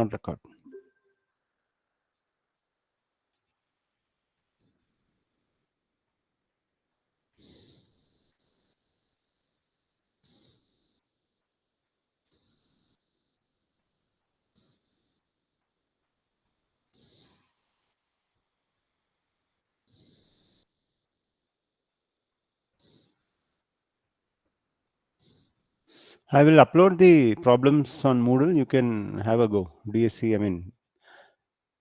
on record. I will upload the problems on Moodle. You can have a go. DSC, I mean,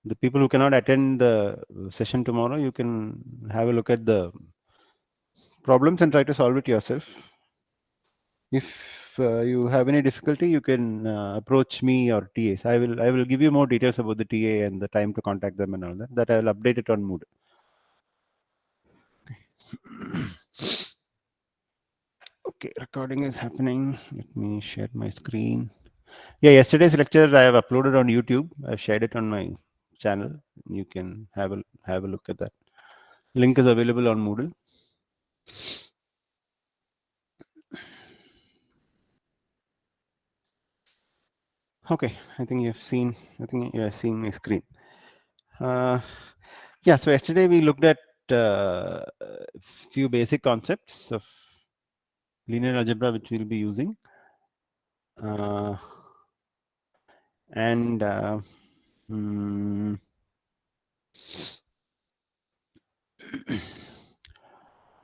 the people who cannot attend the session tomorrow, you can have a look at the problems and try to solve it yourself. If you have any difficulty, you can approach me or TAs. I will give you more details about the TA and the time to contact them and all that. That I will update it on Moodle. Okay, recording is happening. Let me share my screen. Yeah, yesterday's lecture I have uploaded on YouTube. I've shared it on my channel. You can have a look at that. Link is available on Moodle. Okay, I think you've seen. I think you have seen my screen. Yeah, so yesterday we looked at a few basic concepts of linear algebra which we'll be using, and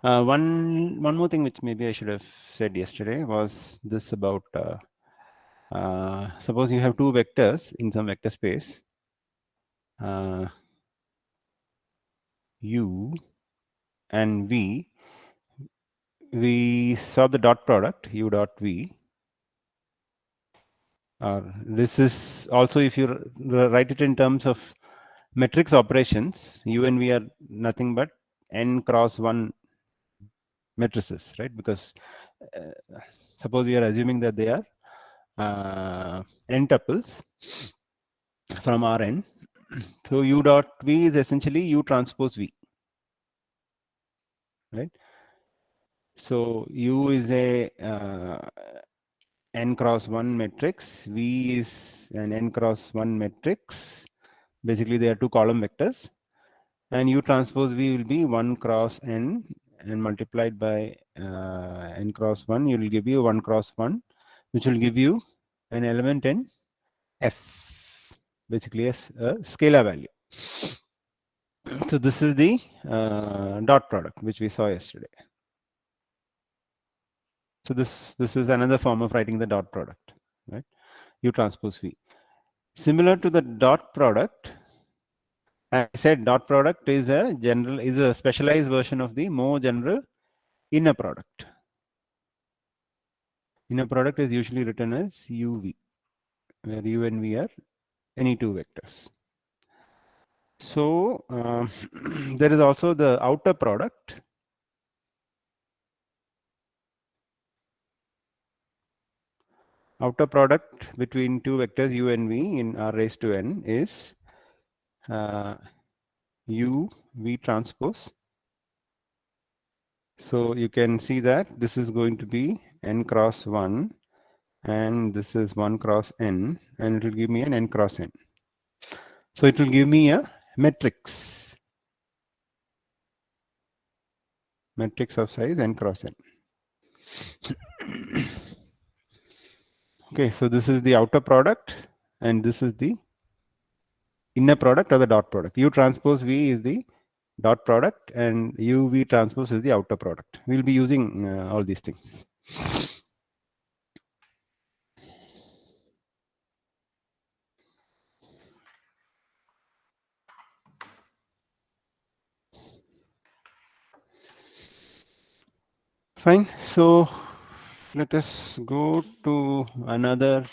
one more thing which maybe I should have said yesterday was this about suppose you have two vectors in some vector space u and v. We saw the dot product u dot v. This is also, if you write it in terms of matrix operations, u and v are nothing but n cross 1 matrices, right? Because suppose we are assuming that they are n tuples from Rn. So u dot v is essentially u transpose v, right? So u is a n cross 1 matrix, v is an n cross 1 matrix. Basically, they are two column vectors, and u transpose v will be 1 cross n, and multiplied by n cross 1, you will give you 1 cross 1, which will give you an element in f, basically a scalar value. So this is the dot product which we saw yesterday. So this is another form of writing the dot product, right? U transpose v. Similar to the dot product, I said dot product is a specialized version of the more general inner product. Inner product is usually written as uv, where u and v are any two vectors. So there is also the outer product. Outer product between two vectors u and v in r raised to n is u v transpose. So you can see that this is going to be n cross 1, and this is 1 cross n, and it will give me an n cross n. So it will give me a matrix of size n cross n. Okay, so this is the outer product, and this is the inner product or the dot product. U transpose v is the dot product, and u v transpose is the outer product. We'll be using all these things. Fine. So let us go to another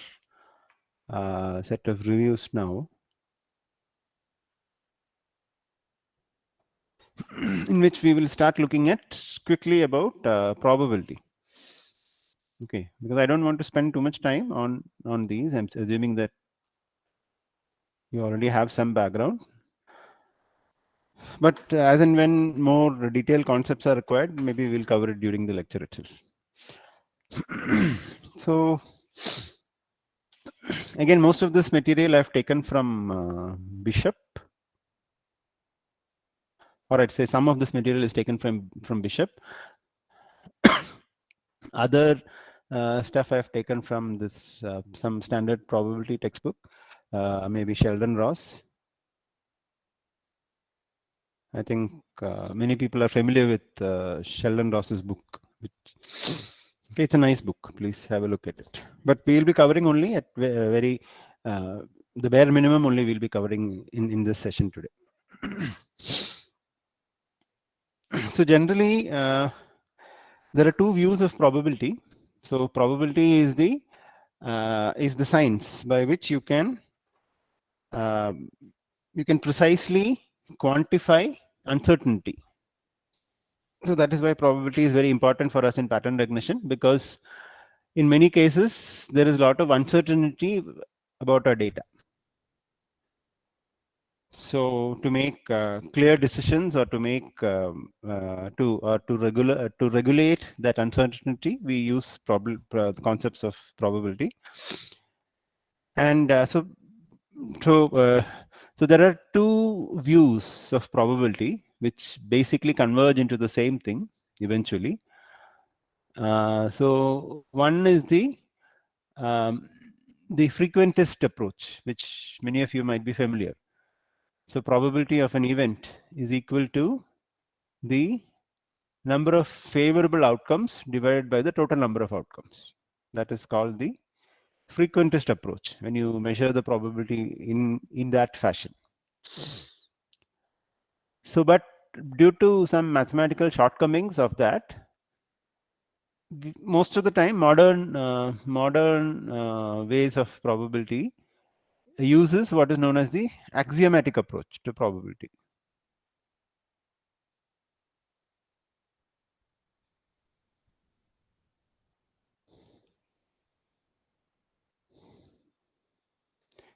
set of reviews now, in which we will start looking at quickly about probability. Okay, because I don't want to spend too much time on these. I'm assuming that you already have some background, but as and when more detailed concepts are required, maybe we'll cover it during the lecture itself. So Again, most of this material I've taken from Bishop, or I'd say some of this material is taken from Bishop. Other stuff I've taken from this some standard probability textbook, maybe Sheldon Ross. I think many people are familiar with Sheldon Ross's book. Okay, it's a nice book. Please have a look at it. But we'll be covering only at very the bare minimum only we'll be covering in this session today. So generally, there are two views of probability. So probability is the science by which you can precisely quantify uncertainty. So that is why probability is very important for us in pattern recognition, because in many cases there is a lot of uncertainty about our data. So to make clear decisions, or to make to regulate that uncertainty, we use concepts of probability. And so there are two views of probability which basically converge into the same thing eventually. So one is the frequentist approach, which many of you might be familiar. So probability of an event is equal to the number of favorable outcomes divided by the total number of outcomes. That is called the frequentist approach, when you measure the probability in that fashion. So, but due to some mathematical shortcomings of that, most of the time modern ways of probability uses what is known as the axiomatic approach to probability.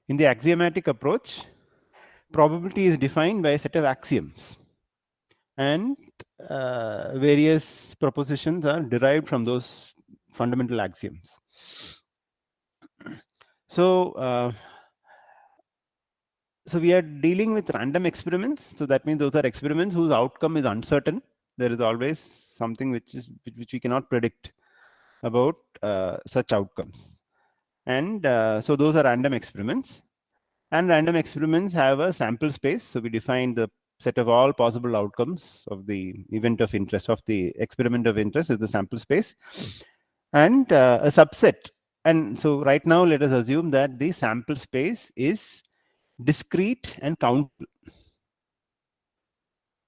In the axiomatic approach, probability is defined by a set of axioms, and various propositions are derived from those fundamental axioms. So so we are dealing with random experiments. So that means those are experiments whose outcome is uncertain. There is always something which we cannot predict about such outcomes. And so those are random experiments. And random experiments have a sample space. So we define the set of all possible outcomes of the event of interest, of the experiment of interest, is the sample space, and a subset. And so right now, let us assume that the sample space is discrete and countable.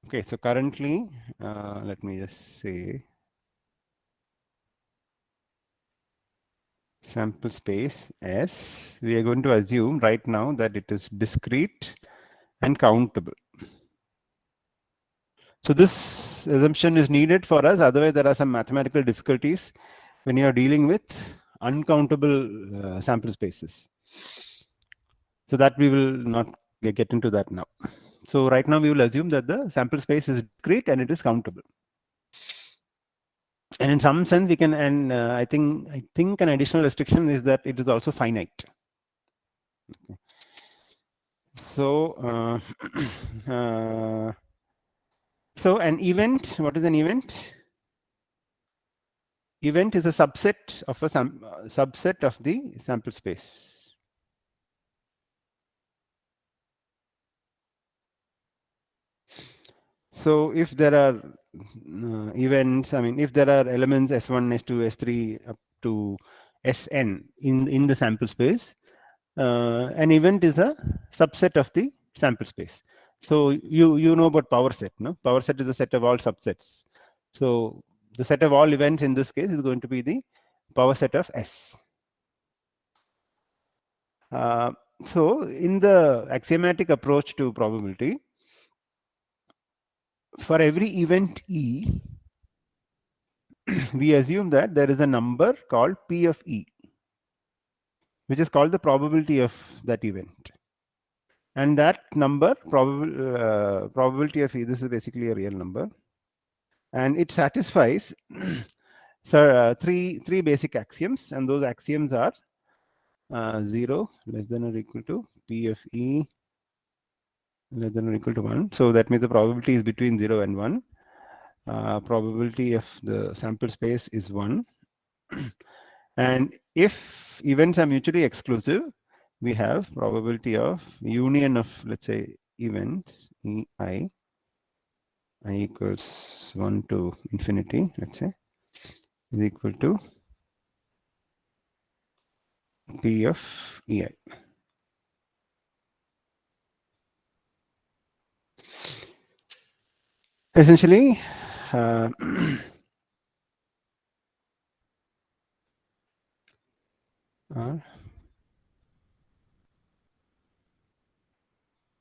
Okay, so currently, let me just say sample space S. We are going to assume right now that it is discrete and countable. So this assumption is needed for us. Otherwise, there are some mathematical difficulties when you are dealing with uncountable sample spaces. So that we will not get into that now. So right now we will assume that the sample space is discrete and it is countable. And in some sense we can, and I think an additional restriction is that it is also finite. Okay. So so an event, what is an event? Event is a subset of a subset of the sample space. So if there are events, I mean, if there are elements S1, S2, S3 up to Sn in the sample space, an event is a subset of the sample space. So you know about power set, no? Power set is a set of all subsets. So the set of all events in this case is going to be the power set of S. So in the axiomatic approach to probability, for every event E, we assume that there is a number called P of E, which is called the probability of that event. And that number, probability of E, this is basically a real number. And it satisfies three basic axioms. And those axioms are 0 less than or equal to P of E less than or equal to 1. So that means the probability is between 0 and 1. Probability of the sample space is 1. And if events are mutually exclusive, we have probability of union of, let's say, events EI I equals 1 to infinity, let's say, is equal to P of EI. Essentially, are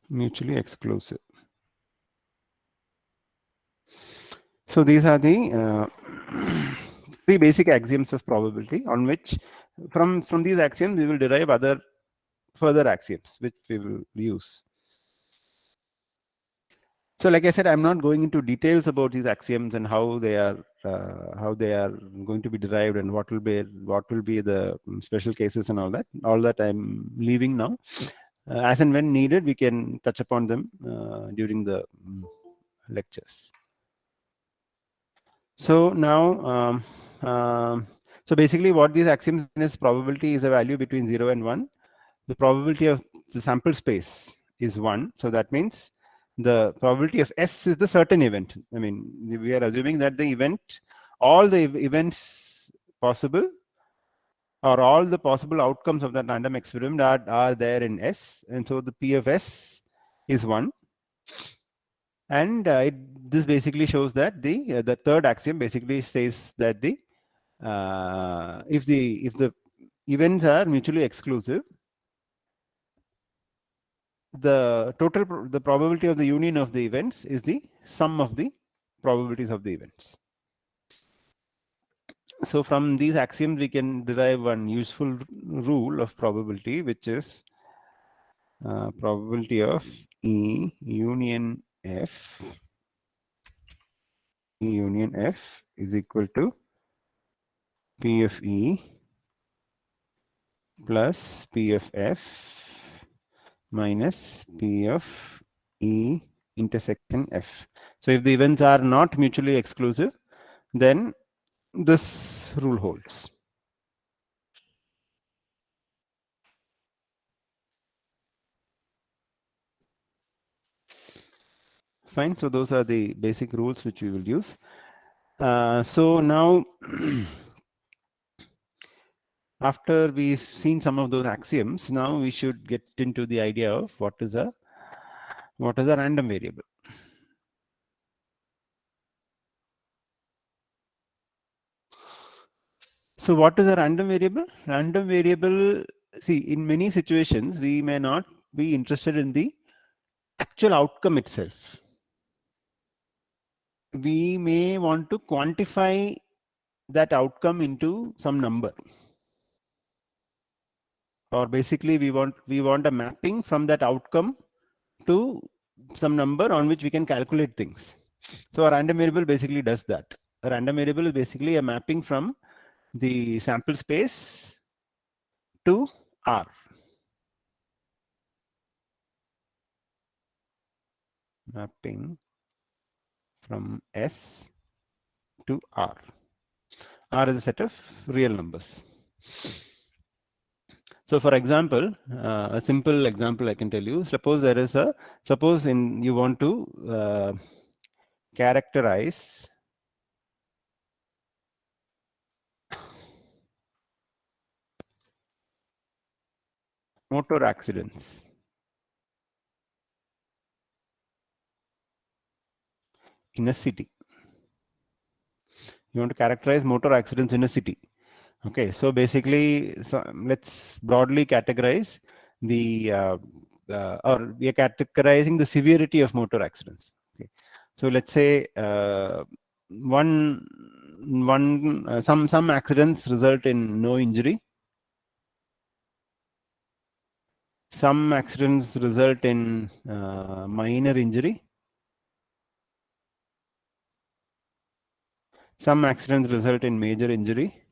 mutually exclusive. So these are the three basic axioms of probability, on which from these axioms we will derive other further axioms which we will use. So like I said, I'm not going into details about these axioms and how they are going to be derived and what will be the special cases and all that. All that I'm leaving now. As and when needed, we can touch upon them during the lectures. So now, so basically what these axioms mean is probability is a value between 0 and 1. The probability of the sample space is 1. So that means the probability of S is the certain event. I mean, we are assuming that the event, all the events possible or all the possible outcomes of that random experiment are there in S. And so the P of S is 1. And this basically shows that the third axiom basically says that if the events are mutually exclusive, the probability of the union of the events is the sum of the probabilities of the events. So from these axioms we can derive one useful rule of probability, which is probability of E union F is equal to P of E plus P of F minus P of E intersection F. So if the events are not mutually exclusive, then this rule holds. Fine. So those are the basic rules which we will use. So now, after we've seen some of those axioms, now we should get into the idea of what is a random variable. So what is a random variable? Random variable, see, in many situations, we may not be interested in the actual outcome itself. We may want to quantify that outcome into some number. Or basically we want a mapping from that outcome to some number on which we can calculate things. So a random variable basically does that. A random variable is basically a mapping from the sample space to R. Mapping from S to R. R is a set of real numbers. So for example, a simple example I can tell you, suppose you want to characterize motor accidents in a city. You want to characterize motor accidents in a city. Okay, so basically, let's broadly categorize or we are categorizing the severity of motor accidents. Okay, so let's say some accidents result in no injury. Some accidents result in minor injury. Some accidents result in major injury.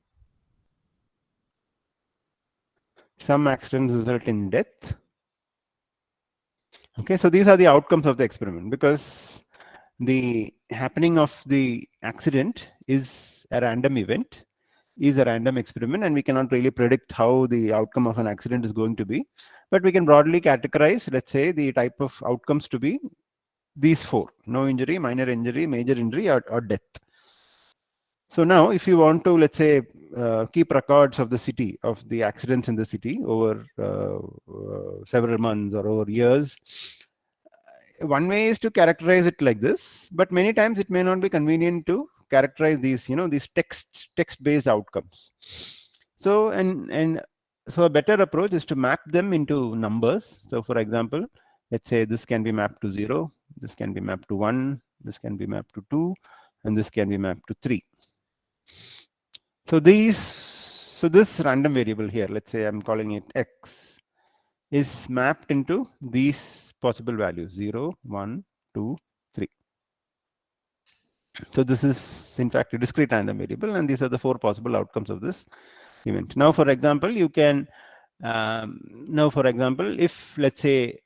Some accidents result in death. Okay, so these are the outcomes of the experiment, because the happening of the accident is a random event, is a random experiment, and we cannot really predict how the outcome of an accident is going to be. But we can broadly categorize, let's say, the type of outcomes to be these four: no injury, minor injury, major injury, or death. So now, if you want to, let's say, keep records of the city, of the accidents in the city over several months or over years, one way is to characterize it like this, but many times it may not be convenient to characterize these, these text-based outcomes. So, and so a better approach is to map them into numbers. So, for example, let's say this can be mapped to 0, this can be mapped to 1, this can be mapped to 2, and this can be mapped to 3. So this random variable here, let's say I'm calling it x, is mapped into these possible values: 0, 1, 2, 3. So this is in fact a discrete random variable, and these are the four possible outcomes of this event. Now, for example, you can if, let's say,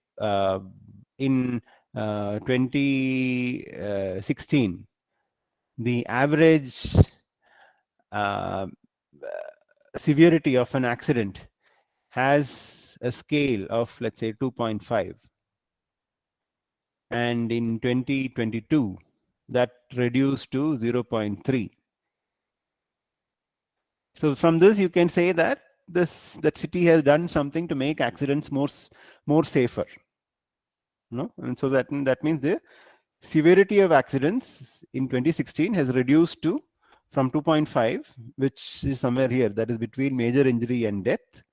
in 2016, the average severity of an accident has a scale of, let's say, 2.5, and in 2022 that reduced to 0.3. So from this you can say that that city has done something to make accidents more safer, no? And so that means the severity of accidents in 2016 has reduced to from 2.5, which is somewhere here, that is between major injury and death,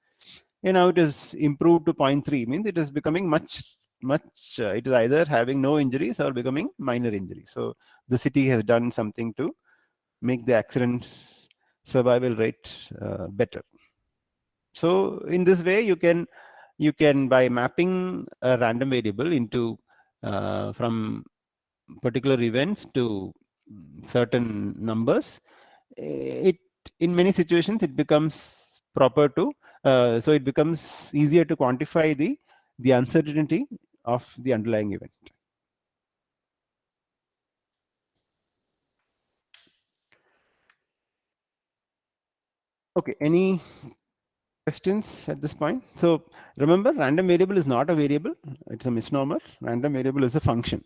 and now it is improved to 0.3, means it is becoming much it is either having no injuries or becoming minor injuries. So the city has done something to make the accidents survival rate better. So in this way you can by mapping a random variable into from particular events to certain numbers, it in many situations it becomes proper to so it becomes easier to quantify the uncertainty of the underlying event. Okay, any questions at this point? So remember, random variable is not a variable, it's a misnomer. Random variable is a function.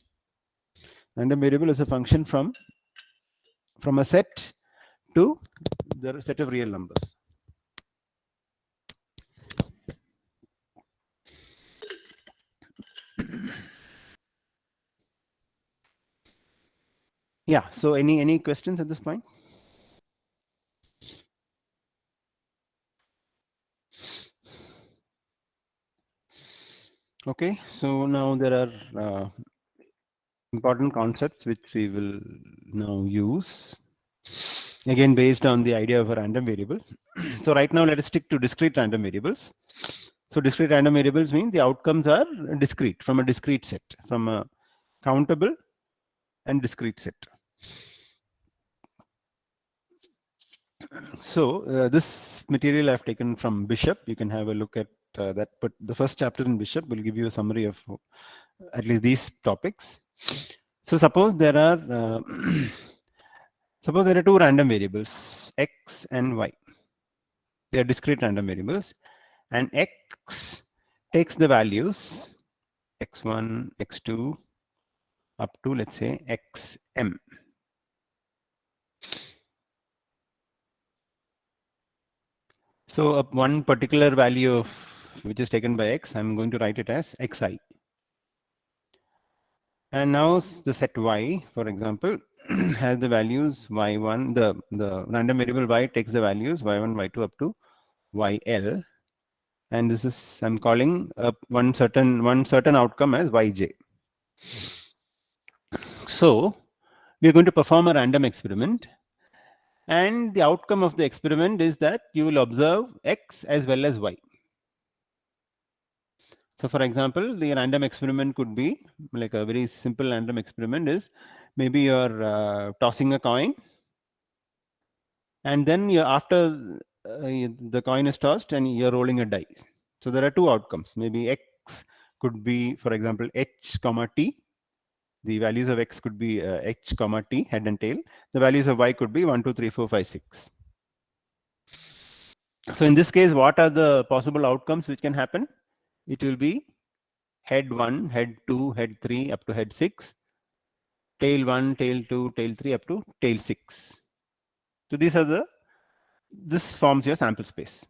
Random variable is a function from a set to the set of real numbers. Yeah, so any questions at this point? Okay, so now there are important concepts which we will now use, again based on the idea of a random variable. So right now let us stick to discrete random variables. So discrete random variables mean the outcomes are discrete, from a discrete set, from a countable and discrete set. So this material I've taken from Bishop. You can have a look at that, but the first chapter in Bishop will give you a summary of at least these topics. So suppose there are two random variables, x and y. They are discrete random variables, and x takes the values x1, x2 up to, let's say, xm. So one particular value of which is taken by x, I'm going to write it as xi. And now the set y, for example, has the values y1, the random variable y takes the values y1, y2 up to yl, and this is, I'm calling one certain outcome as yj. So we are going to perform a random experiment, and the outcome of the experiment is that you will observe x as well as y. So for example, the random experiment could be like a very simple random experiment is maybe you're tossing a coin, and then after the coin is tossed and you're rolling a die. So there are two outcomes. Maybe X could be, for example, H comma T. The values of X could be H comma T, head and tail. The values of Y could be 1, 2, 3, 4, 5, 6. So in this case, what are the possible outcomes which can happen? It will be head 1, head 2, head 3 up to head 6, tail 1, tail 2, tail 3 up to tail 6. So these are this forms your sample space.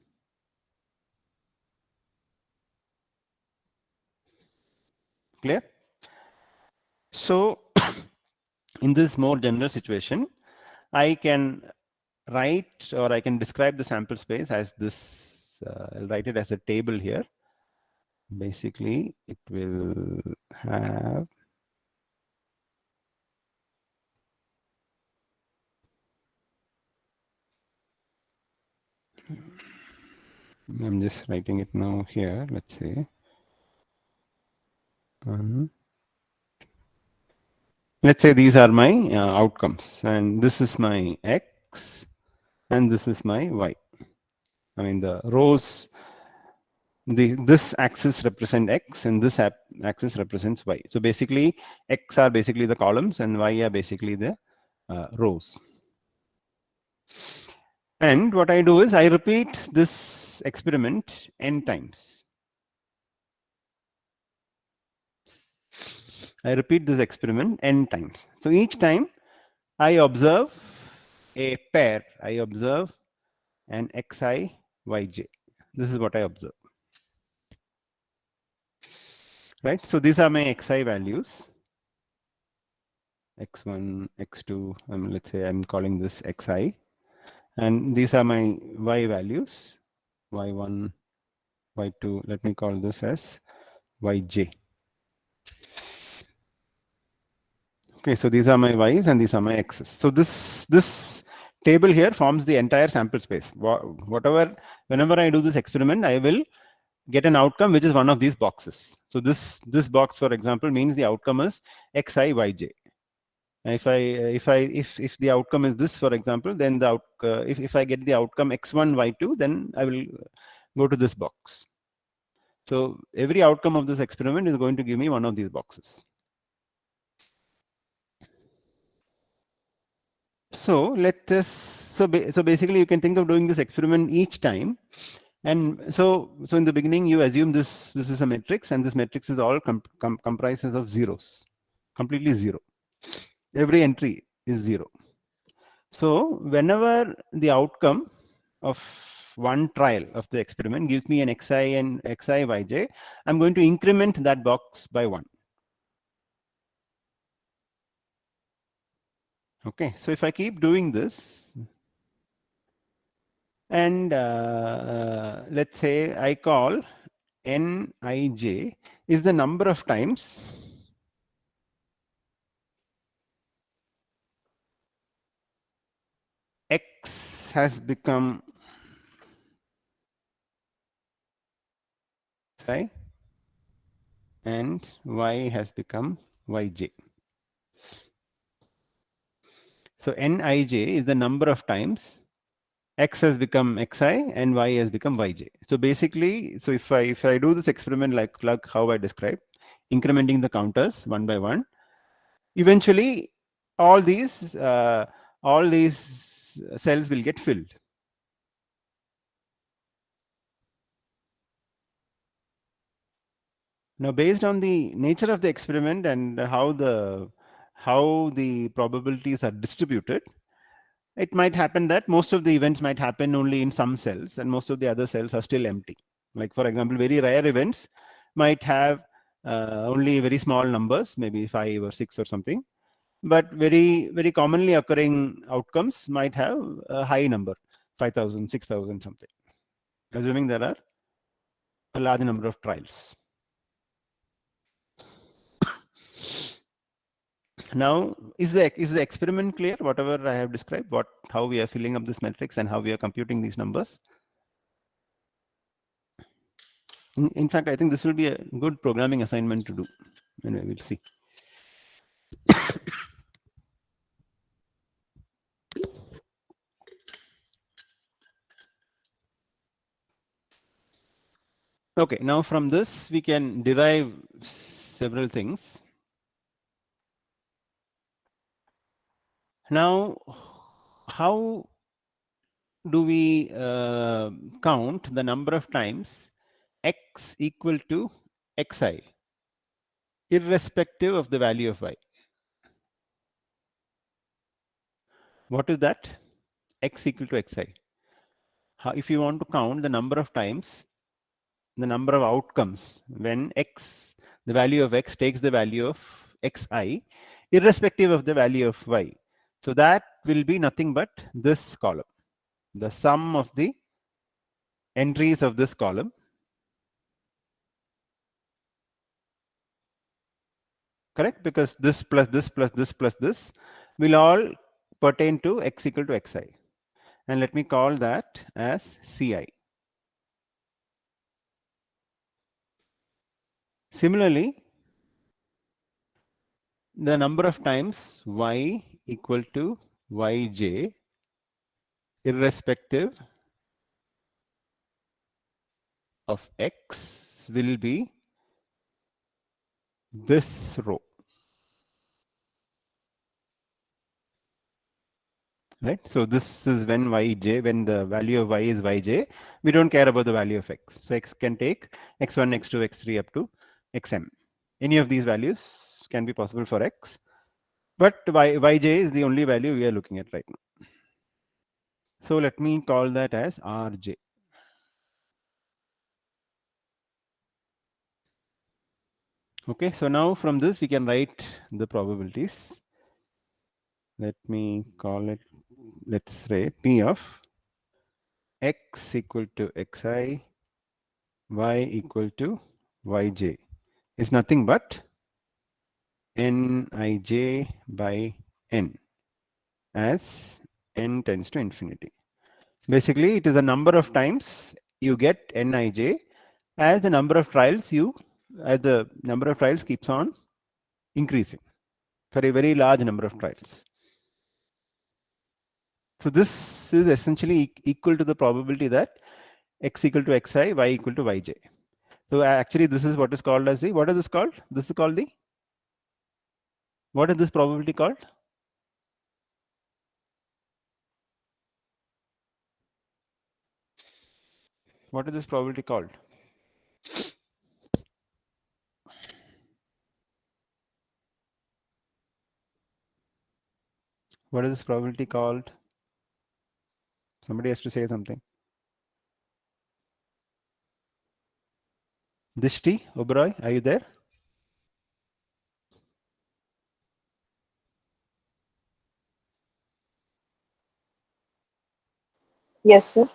Clear? So in this more general situation, I can write or I can describe the sample space as this. I'll write it as a table here. Basically, it will have I'm just writing it now here. Let's say let's say these are my outcomes, and this is my X, and this is my Y. I mean the rows. This axis represent X, and this axis represents Y. So basically, X are basically the columns, and Y are basically the rows. And what I do is I repeat this experiment n times. I repeat this experiment n times. So each time I observe a pair. I observe an xi, yj. This is what I observe. Right? So these are my xi values. x1, x2, let's say I'm calling this xi. And these are my y values, y1, y2. Let me call this as yj. Okay, so these are my y's and these are my x's. So this table here forms the entire sample space. Whenever I do this experiment, I will get an outcome which is one of these boxes. So this box, for example, means the outcome is xi yj. If the outcome is this, for example, then if I get the outcome x1 y2, then I will go to this box. So every outcome of this experiment is going to give me one of these boxes. So so basically you can think of doing this experiment each time. And so in the beginning you assume this is a matrix, and this matrix is all comprises of zeros, completely zero. Every entry is zero. So whenever the outcome of one trial of the experiment gives me an xi and xi yj, I'm going to increment that box by 1. Okay, so if I keep doing this, and let's say I call nij is the number of times X has become Xi and Y has become Yj. So Nij is the number of times X has become Xi and Y has become Yj. So basically, so if I do this experiment like how I described, incrementing the counters one by one, eventually all these cells will get filled. Now, based on the nature of the experiment and how the probabilities are distributed, it might happen that most of the events might happen only in some cells, and most of the other cells are still empty. Like for example, very rare events might have only very small numbers, maybe 5 or 6 or something. But very commonly occurring outcomes might have a high number, 5,000, 6,000 something, assuming there are a large number of trials. Now, is the experiment clear? Whatever I have described, how we are filling up this matrix and how we are computing these numbers. In fact, I think this will be a good programming assignment to do. Anyway, we'll see. Okay, now from this we can derive several things. Now, how do we count the number of times x equal to xi, irrespective of the value of y? What is that? X equal to xi. If you want to count the number of times, the number of outcomes when x, the value of x takes the value of xi, irrespective of the value of y. So that will be nothing but this column, the sum of the entries of this column, correct? Because this plus this plus this plus this will all pertain to x equal to xi. And let me call that as ci. Similarly, the number of times y equal to yj, irrespective of x, will be this row, right? So this is when yj, when the value of y is yj, we don't care about the value of x. So x can take x1, x2, x3 up to xm. Any of these values can be possible for x, but yj is the only value we are looking at right now. So let me call that as rj. Okay, so now from this we can write the probabilities. Let me call it, let's say P of x equal to xi, y equal to yj is nothing but nij by n as n tends to infinity. Basically, it is a number of times you get nij as the number of trials as the number of trials keeps on increasing for a very large number of trials. So this is essentially equal to the probability that x equal to xi, y equal to yj. So actually this is what is called as the, what is this called? This is called the, what is this probability called? What is this probability called? What is this probability called? Somebody has to say something. Dishti, Oberoi, are you there? Yes, sir.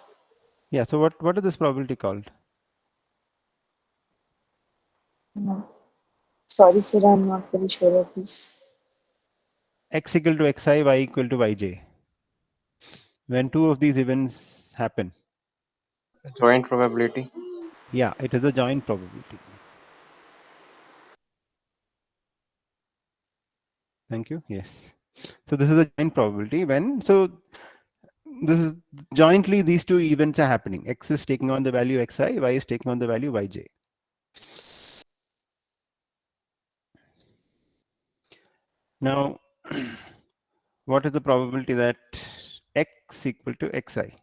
Yeah, so what is this probability called? No. Sorry, sir, I'm not very sure of this. X equal to xi, y equal to yj. When two of these events happen. Joint probability. Yeah, it is a joint probability. Thank you. Yes. So this is a joint probability when, so this is jointly these two events are happening. X is taking on the value xi, y is taking on the value yj. Now, what is the probability that x equal to xi?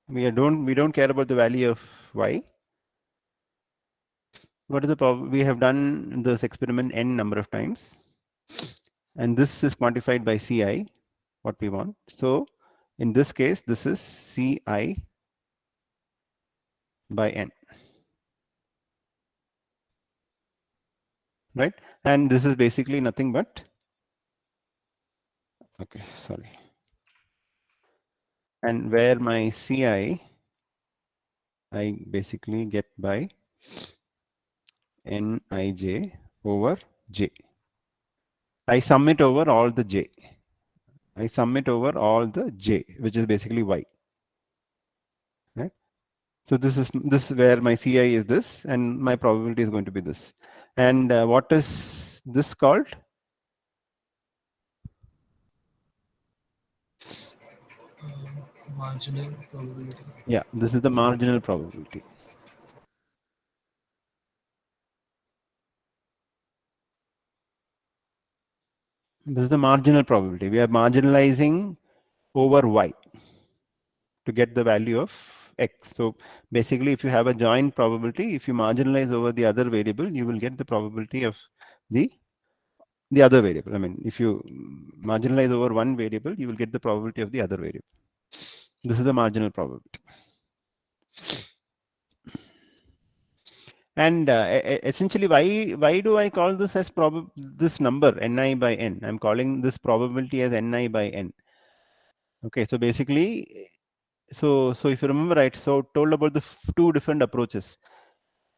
We don't care about the value of y. What is the probability? We have done this experiment n number of times, and this is quantified by ci, what we want. So in this case, this is ci by n, right? And this is basically nothing but, okay, sorry. And where my ci, I basically get by nij over j. I sum it over all the j. I sum it over all the j, which is basically y. Right? So this is where my ci is this, and my probability is going to be this. And what is this called? Marginal probability. Yeah, this is the marginal probability. This is the marginal probability. We are marginalizing over y to get the value of x. So basically, if you have a joint probability, if you marginalize over the other variable, you will get the probability of the other variable. I mean, if you marginalize over one variable, you will get the probability of the other variable. This is the marginal probability. And essentially, why do I call this as this number ni by n? I'm calling this probability as ni by n. Okay, so basically, so if you remember, right, so told about the two different approaches,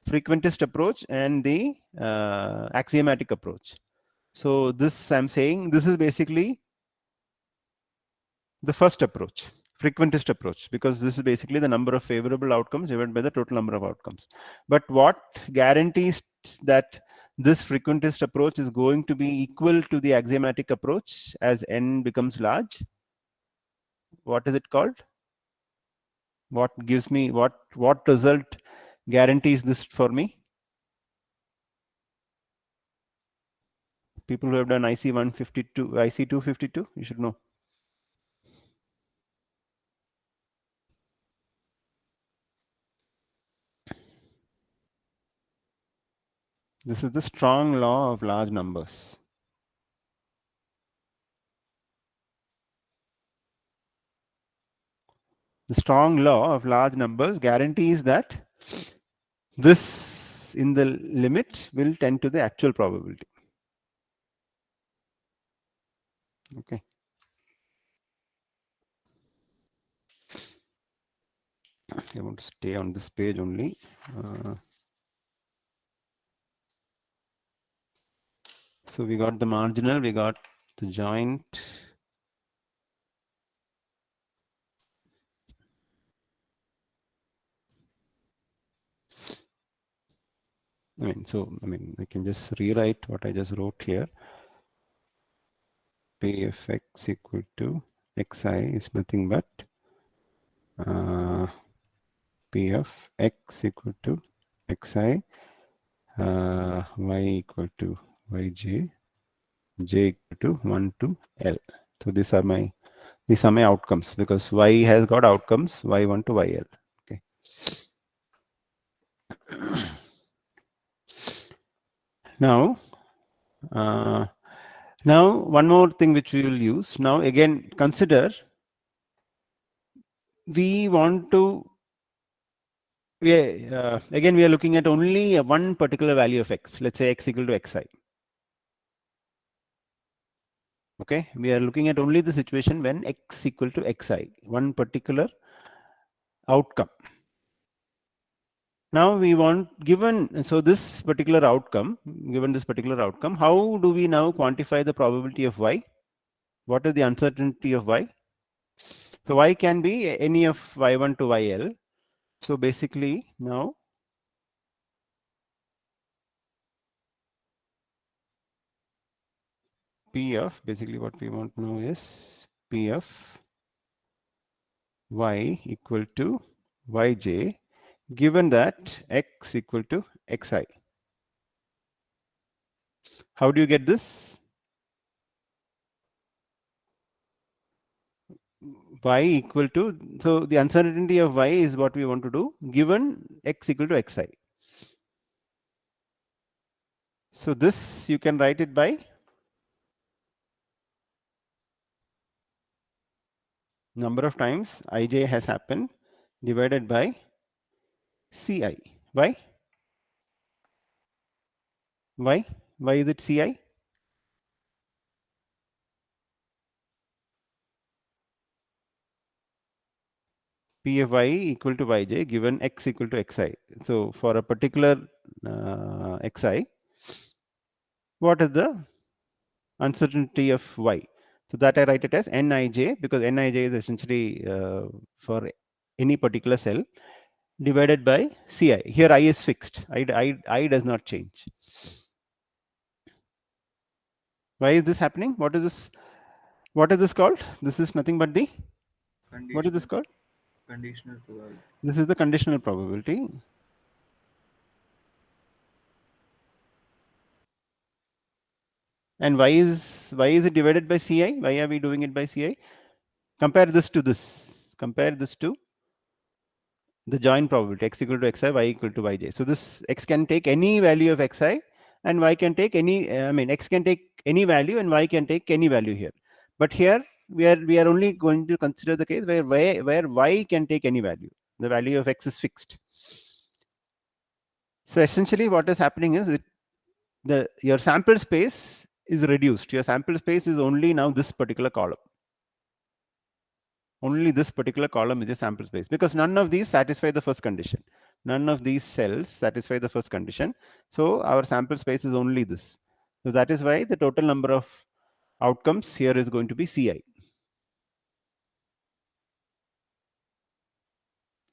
frequentist approach and the axiomatic approach. So this I'm saying this is basically the first approach, frequentist approach, because this is basically the number of favorable outcomes divided by the total number of outcomes. But what guarantees that this frequentist approach is going to be equal to the axiomatic approach as n becomes large? What is it called? What gives me what result guarantees this for me? People who have done IC 152, IC 252, you should know. This is the strong law of large numbers. The strong law of large numbers guarantees that this in the limit will tend to the actual probability. Okay. I want to stay on this page only. So we got the marginal, we got the joint. I mean, I can just rewrite what I just wrote here. P of x equal to xi is nothing but P of x equal to xi, y equal to yj, j equal to 1 to L. So these are my outcomes, because y has got outcomes y1 to yl. Okay. Now one more thing which we will use. Now again, consider we want to again we are looking at only one particular value of x. Let's say x equal to xi. Okay, we are looking at only the situation when x equal to xi, one particular outcome. Now we want, given, so this particular outcome, given this particular outcome, how do we now quantify the probability of y? What is the uncertainty of y? So y can be any of y1 to yl. So basically now P of, basically what we want to know is P of y equal to yj, given that x equal to xi. How do you get this? Y equal to, so the uncertainty of y is what we want to do given x equal to xi. So this you can write it by number of times ij has happened divided by ci. Why? Why is it ci? P of y equal to yj given x equal to xi. So for a particular xi, what is the uncertainty of y? So that I write it as nij, because nij is essentially for any particular cell divided by ci. Here I is fixed. I does not change. Why is this happening? What is this? What is this called? This is nothing but the What is this called? Conditional probability. This is the conditional probability. And why is it divided by Ci? Why are we doing it by Ci? Compare this to this. Compare this to the joint probability x equal to xi, y equal to yj. So this x can take any value of xi, and y can take any. X can take any value, and y can take any value here. But here we are only going to consider the case where y can take any value. The value of x is fixed. So essentially, what is happening is your sample space is reduced. Your sample space is only now this particular column. Only this particular column is a sample space, because none of these satisfy the first condition. None of these cells satisfy the first condition. So our sample space is only this. So that is why the total number of outcomes here is going to be Ci.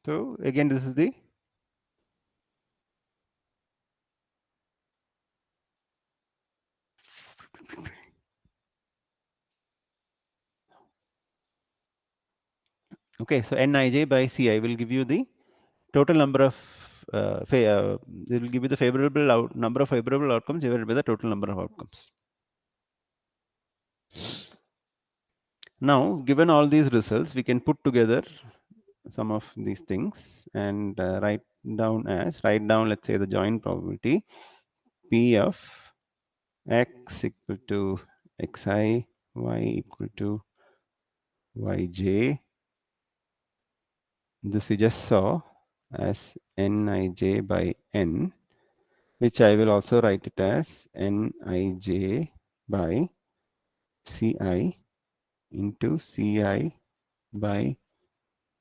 So again, this is the okay. So Nij by Ci will give you the total number of it will give you the favorable number of favorable outcomes divided by the total number of outcomes. Now, given all these results, we can put together some of these things and write down, let's say, the joint probability P of x equal to xi, y equal to yj. This we just saw as Nij by n, which I will also write it as Nij by Ci into Ci by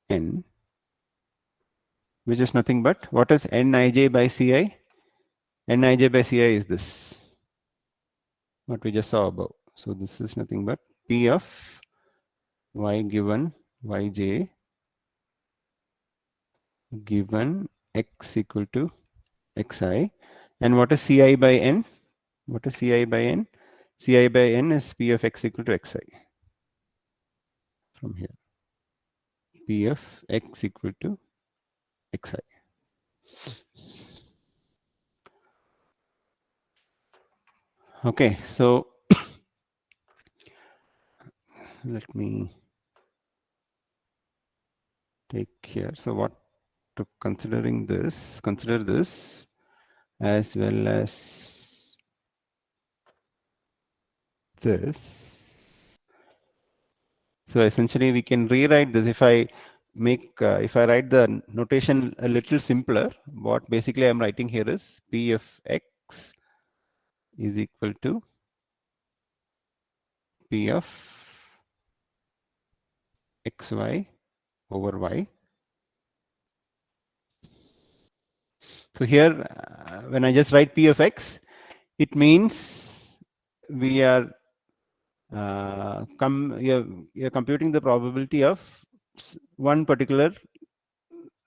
n, which is nothing but, what is Nij by Ci? Nij by Ci is this, what we just saw above. So this is nothing but P of y given yj given x equal to xi. And what is Ci by n? What is Ci by n? Ci by n is P of x equal to xi. From here, P of x equal to xi. Okay, so let me take here. So what to consider this as well as this. So essentially we can rewrite this. If I write the notation a little simpler, what basically I'm writing here is P of x is equal to P of xy over y. So here, when I just write P of x, it means we are you're computing the probability of one particular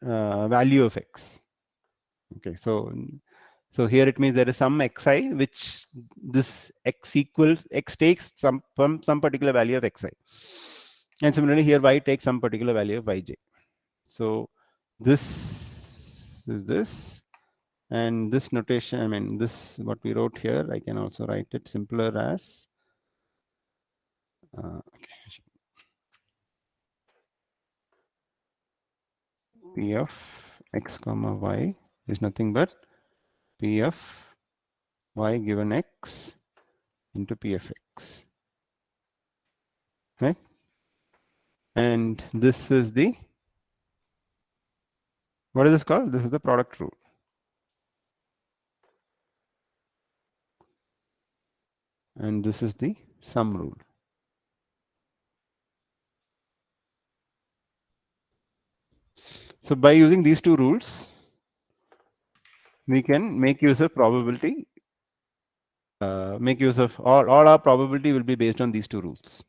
value of x. Okay, so here it means there is some xi which this x takes from some particular value of xi, and similarly here y takes some particular value of yj. So this is this, and this notation, this what we wrote here, I can also write it simpler as P of x comma y is nothing but P of y given x into P of x, right? And this is the, what is this called? This is the product rule. And this is the sum rule. So by using these two rules, we can make use of probability. Make use of all our probability will be based on these two rules.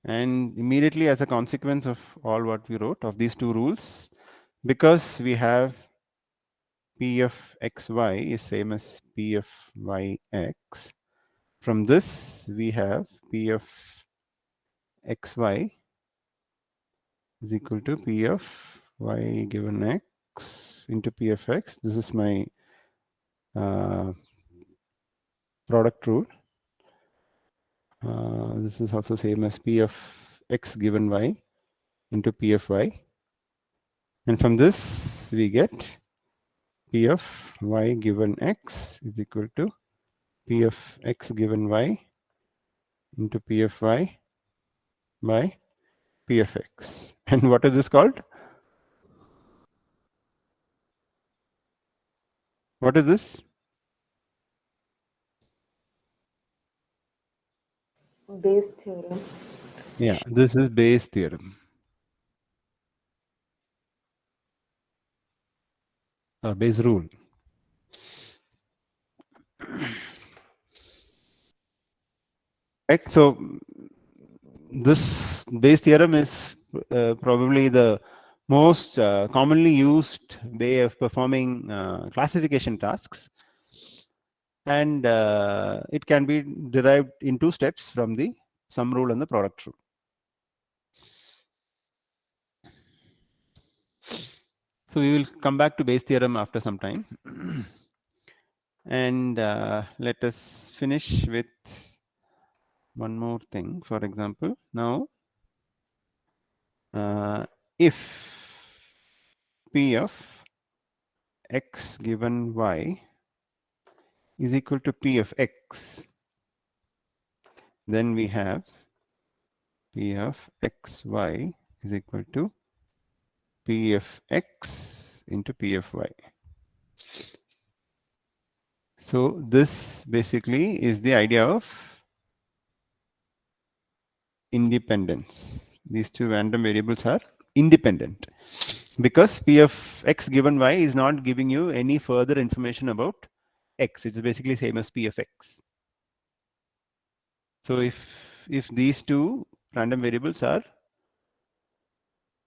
And immediately as a consequence of all what we wrote of these two rules, because we have P of xy is same as P of yx, From this, we have P of xy is equal to P of y given x into P of x. This is my product rule. This is also same as P of x given y into P of y. And from this, we get P of y given x is equal to P of x given y into P of y by P of x. And what is this called? What is this? Bayes theorem. Yeah, this is Bayes theorem. Bayes rule. Right. So this Bayes theorem is probably the most commonly used way of performing classification tasks, and it can be derived in two steps from the sum rule and the product rule. So we will come back to Bayes theorem after some time. And let us finish with one more thing. For example, now if P of x given y is equal to P of x, then we have P of xy is equal to P of x into P of y. So this basically is the idea of independence. These two random variables are independent because P of x given y is not giving you any further information about x. It's basically same as P of x. So if these two random variables are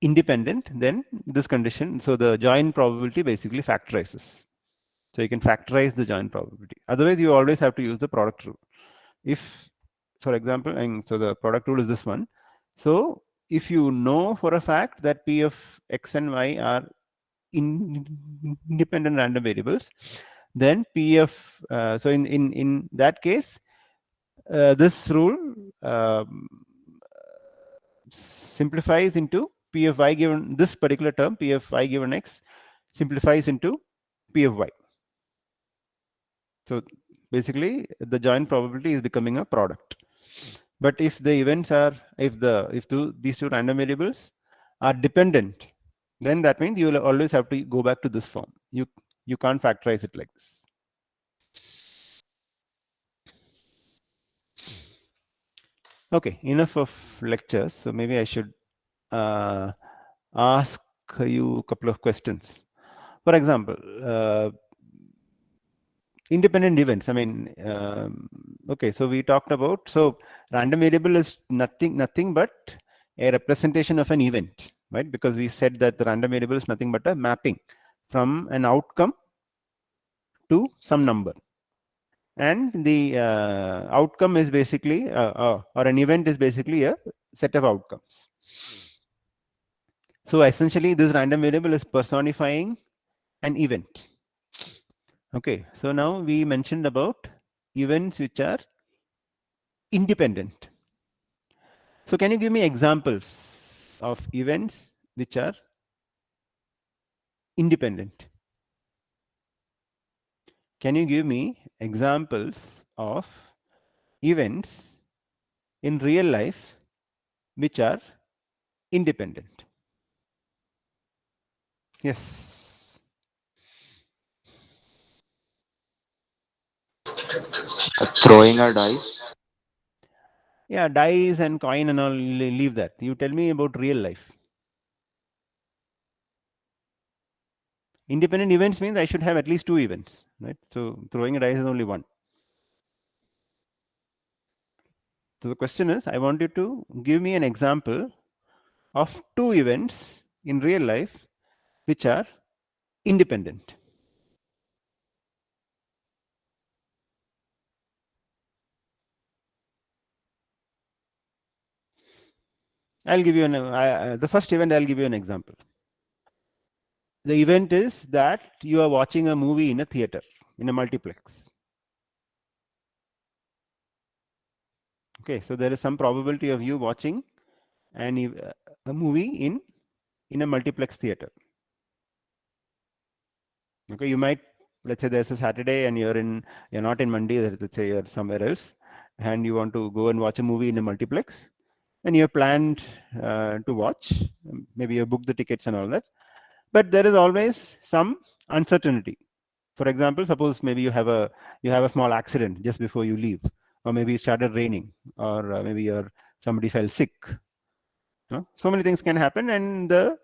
independent, then this condition, so the join probability basically factorizes. So you can factorize the join probability. Otherwise, you always have to use the product rule. If, for example, and so the product rule is this one. So if you know for a fact that P of x and y are independent random variables, then P of so in that case, this rule simplifies into P of y given this particular term, P of y given x simplifies into P of y. So basically the joint probability is becoming a product. But if the events are, if these two random variables are dependent, then that means you will always have to go back to this form. You can't factorize it like this. Okay, enough of lectures. So maybe I should ask you a couple of questions. For example, independent events. I mean, okay. So we talked about, so random variable is nothing but a representation of an event, right? Because we said that the random variable is nothing but a mapping from an outcome to some number, and the outcome is basically or an event is basically a set of outcomes. So essentially, this random variable is personifying an event. Okay, so now we mentioned about events which are independent. So can you give me examples of events which are independent? Can you give me examples of events in real life which are independent? Yes. Throwing a dice. Yeah, dice and coin and all, leave that. You tell me about real life. Independent events means I should have at least two events, right? So throwing a dice is only one. So the question is, I want you to give me an example of two events in real life which are independent. I'll give you the first event. I'll give you an example. The event is that you are watching a movie in a theater, in a multiplex. Okay, so there is some probability of you watching a movie in a multiplex theater. Okay, you might, let's say there's a Saturday and you're not in Mandi, let's say you're somewhere else, and you want to go and watch a movie in a multiplex, and you're planned to watch. Maybe you booked the tickets and all that, but there is always some uncertainty. For example, suppose maybe you have a small accident just before you leave, or maybe it started raining, or maybe somebody fell sick. So many things can happen, and the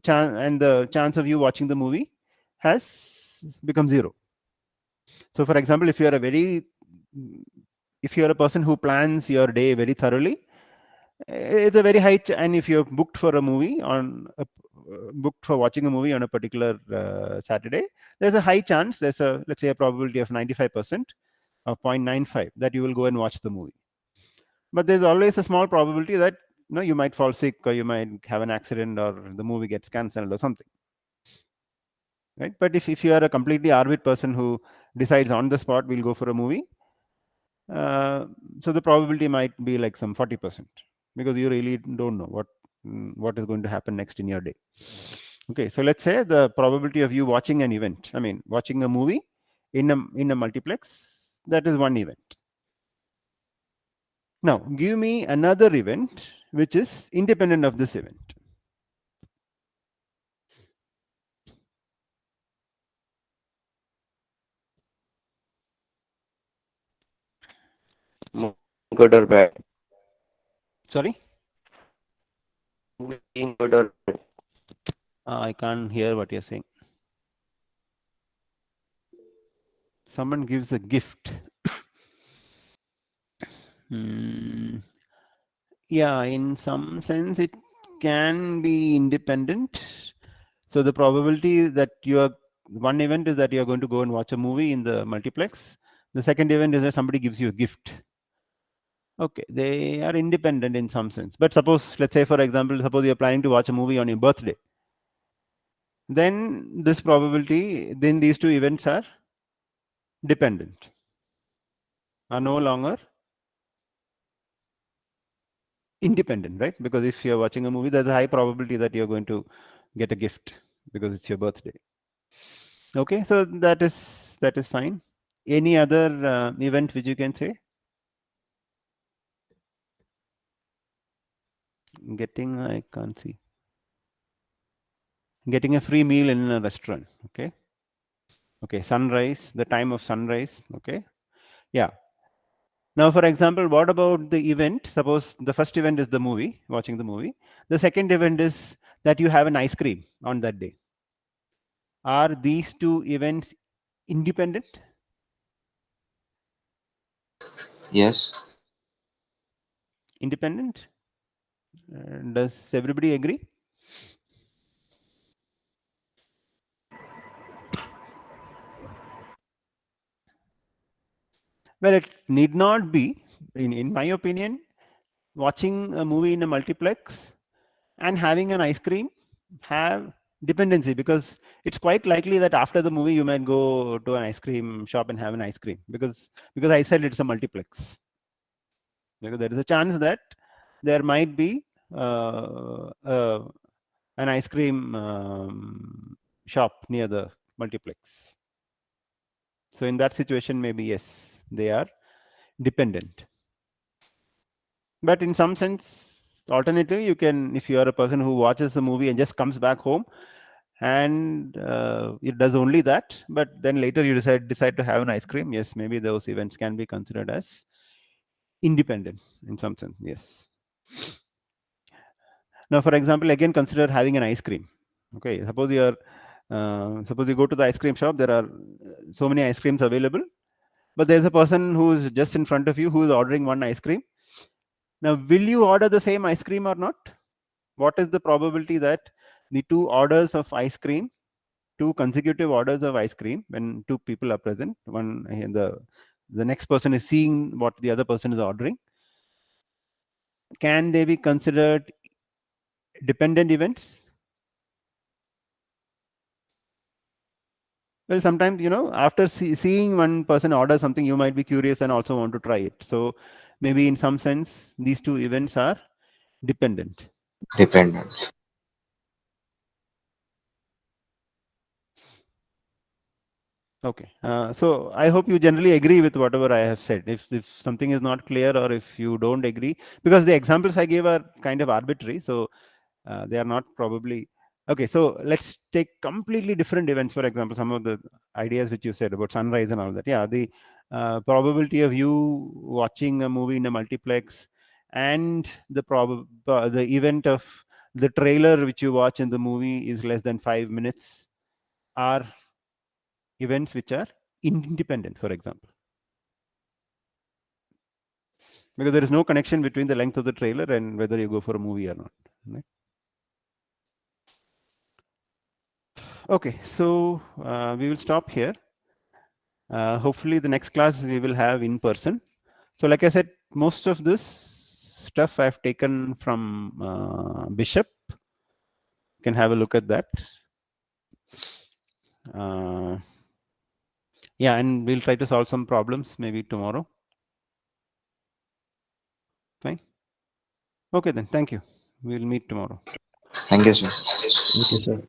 chance of you watching the movie has become zero. So, for example, if you're a person who plans your day very thoroughly, it's a very high and if you're booked for a movie booked for watching a movie on a particular Saturday, there's a high chance, let's say a probability of 95% of 0.95 that you will go and watch the movie. But there's always a small probability that you might fall sick, or you might have an accident, or the movie gets cancelled or something, right? But if you are a completely arbit person who decides on the spot we'll go for a movie, so the probability might be like some 40%, because you really don't know what is going to happen next in your day. Okay, so let's say the probability of you watching an event, watching a movie in a multiplex, that is one event. Now give me another event which is independent of this event. Good or bad? Sorry, Being good or bad? I can't hear what you're saying. Someone gives a gift. Yeah, in some sense it can be independent. So the probability that one event is that you're going to go and watch a movie in the multiplex. The second event is that somebody gives you a gift. Okay, they are independent in some sense. But suppose, let's say for example, suppose you're planning to watch a movie on your birthday. Then these two events are dependent, are no longer independent, right? Because if you're watching a movie, there's a high probability that you're going to get a gift because it's your birthday. Okay, so that is fine. Any other event which you can say? I can't see. Getting a free meal in a restaurant. Okay, sunrise, the time of sunrise. Okay, yeah. Now, for example, what about the event? Suppose the first event is the movie, watching the movie. The second event is that you have an ice cream on that day. Are these two events independent? Yes. Independent? Does everybody agree? Well, it need not be. In my opinion, watching a movie in a multiplex and having an ice cream have dependency, because it's quite likely that after the movie you might go to an ice cream shop and have an ice cream, because I said it's a multiplex. Because there is a chance that there might be an ice cream shop near the multiplex. So in that situation, maybe yes, they are dependent. But in some sense, alternatively, you can, if you are a person who watches the movie and just comes back home and it does only that, but then later you decide to have an ice cream, yes, maybe those events can be considered as independent in some sense. Yes. Now, for example, again consider having an ice cream. Okay, suppose you go to the ice cream shop. There are so many ice creams available, but there's a person who is just in front of you who is ordering one ice cream. Now, will you order the same ice cream or not? What is the probability that the two orders of ice cream, two consecutive orders of ice cream, when two people are present, one and the next person is seeing what the other person is ordering, can they be considered dependent events? Well, sometimes, after seeing one person order something, you might be curious and also want to try it. So maybe in some sense, these two events are dependent. Dependent. Okay. So I hope you generally agree with whatever I have said. If something is not clear or if you don't agree, because the examples I gave are kind of arbitrary, so they are not probably okay. So let's take completely different events. For example, some of the ideas which you said about sunrise and all that. Yeah, the probability of you watching a movie in a multiplex and the event of the trailer which you watch in the movie is less than 5 minutes are events which are independent, for example, because there is no connection between the length of the trailer and whether you go for a movie or not, right? Okay, so we will stop here. Hopefully the next class we will have in person. So like I said, most of this stuff I've taken from Bishop. You can have a look at that. Yeah, and we'll try to solve some problems maybe tomorrow. Fine. Okay then, thank you. We'll meet tomorrow. Thank you, sir. Thank you, sir.